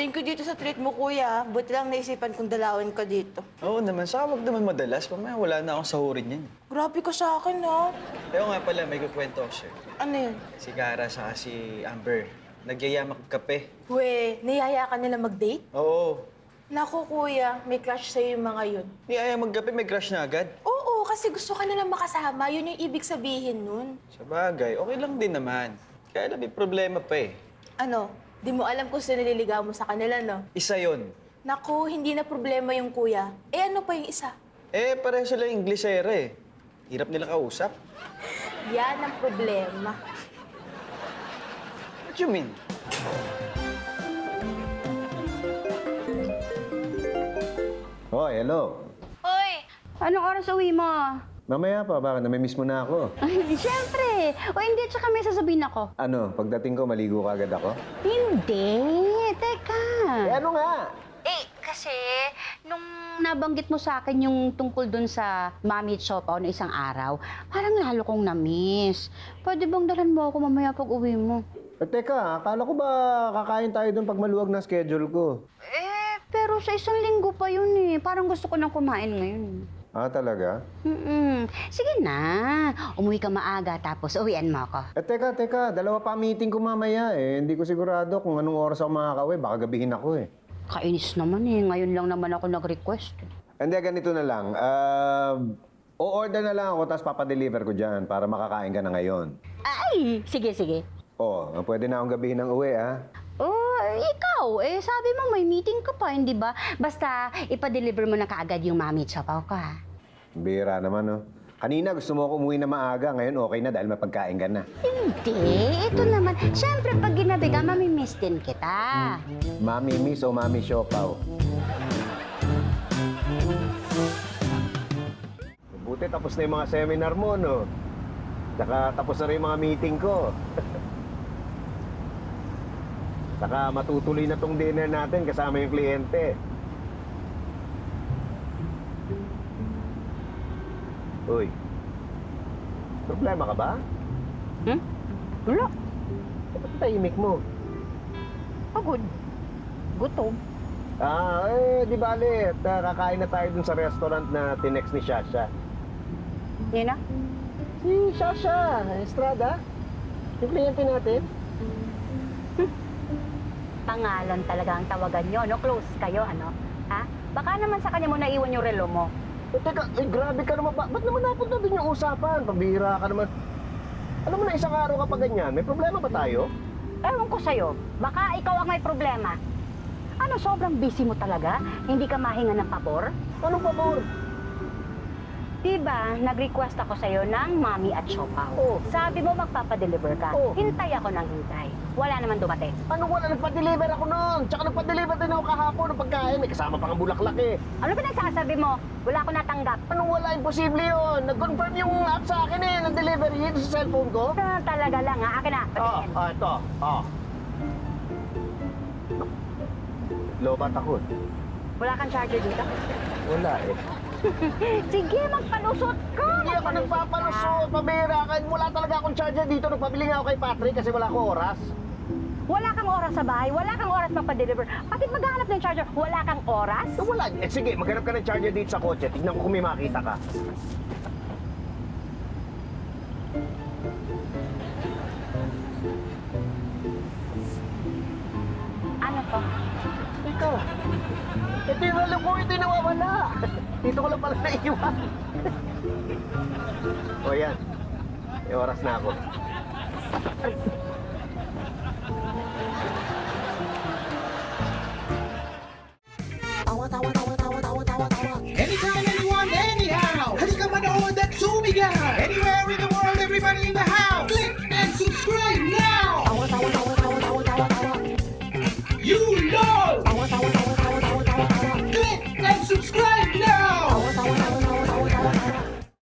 Thank you dito sa treat mo, kuya. Buti lang naisipan kong dalawin ka dito. Oo naman, saka wag naman madalas. Mamaya wala na akong sahurin yan. Grabe ka sa akin, ha? Pero nga pala, may kukwento ako sa'yo. Ano yun? Si Cara saka si Amber, nagyaya magkape. We, niyaya ka nila mag-date? Oo. Naku, kuya, may crush sa'yo yung mga yun. Niyaya magkape, may crush na agad. Oo, kasi gusto ka nilang makasama. Yun yung ibig sabihin nun. Sa bagay, okay lang din naman. Kaya lang may problema pa eh. Ano, di mo alam kung sino nililigaw mo sa kanila, no? Isa yon. Naku, hindi na problema yung kuya. Eh, ano pa yung isa? Eh, pareho sila Inglesera eh. Hirap nila kausap. Yan ang problema. What you mean? Oh, hello. Hoy! Anong oras uwi mo? Mamaya pa, baka namimiss mo na ako. Ay, siyempre! O hindi, tsaka may sasabihin ako. Ano, pagdating ko, maligo ka agad ako? Hindi! Teka! Ano nga? Kasi nung nabanggit mo sa akin yung tungkol dun sa Mami Chopaw na isang araw, parang lalo kong na-miss. Pwede bang dalan mo ako mamaya pag uwi mo? Teka, akala ko ba kakain tayo doon pag maluwag na schedule ko? Pero sa isang linggo pa yun eh. Parang gusto ko nang kumain ngayon. Ah, talaga? Sige na. Umuwi ka maaga tapos uwian mo ako. Teka, dalawa pa ang meeting ko mamaya eh. Hindi ko sigurado kung anong oras ako makakauwi. Baka gabihin ako eh. Kainis naman eh. Ngayon lang naman ako nag-request. Hindi, ganito na lang. O-order na lang ako tapos papadeliver ko dyan para makakain ka na ngayon. Ay! Sige. Oh, pwede na akong gabihin ng uwi, ah. Oh, ikaw, sabi mo may meeting ka pa, hindi ba? Basta ipa-deliver mo na kaagad yung Mami Chopaw ko, ha? Bira naman, no? Kanina gusto mo ako umuwi na maaga. Ngayon okay na dahil mapagkain ka na. Hindi, ito naman. Siyempre, pag ginabi ka, mamimiss din kita. Mami Miss o Mami Siopaw? Buti tapos na yung mga seminar mo, no? Tsaka tapos na rin yung mga meeting ko. Saka matutuloy na tong dinner natin kasama yung kliyente. Uy, problema ka ba? Wala. Ba't tahimik mo? Pagod. Gutom. Di bale, kakain na tayo dun sa restaurant na tinext ni Shasha. Yan na? Si Shasha Estrada, yung kliyente natin. Pangalan talaga ang tawagan nyo, no? Close kayo, ano? Ha? Baka naman sa kanya mo naiwan yung relo mo. Teka, grabe ka naman. Ba't naman napunta dun yung usapan? Pambihira ka naman. Alam mo na, isang araw ka pa ganyan. May problema ba tayo? Ewan ko sa'yo. Baka ikaw ang may problema. Ano, sobrang busy mo talaga? Hindi ka mahinga ng pabor? Anong pabor? Diba, nag-request ako sa'yo ng Mami at Siopaw. Oh. Sabi mo magpapadeliver ka. Oh. Hintay ako ng hintay. Wala naman dumating. Anong wala? Nagpa-deliver ako noon. Tsaka nagpa-deliver din ako kahapon ng pagkain. May kasama pang bulaklak eh. Ano ba nagsasabi mo? Wala ako natanggap. Anong wala? Imposible yun. Nag-confirm yung app sa akin eh, ng delivery dito sa cellphone ko. Talaga lang ha. Akin na. Patingin. Ito. Lobat ako. Wala kang charger dito? Wala eh. Sige, magpalusot ka. Hindi ako nagpapalusot, pabira ka. Wala talaga akong charger dito. Nagpabili nga ako kay Patrick kasi wala akong oras. Wala kang oras sa bahay. Wala kang oras magpa-deliver. Pati maghahanap ng charger. Wala kang oras? Wala. Sige, maghanap ka ng charger dito sa kotse. Tignan ko kung may makita ka. Ano to? Ikaw. Ito yung alam ko, ito yung nawawala. Dito ko lang pala naiiwan. O yan. May oras na ako.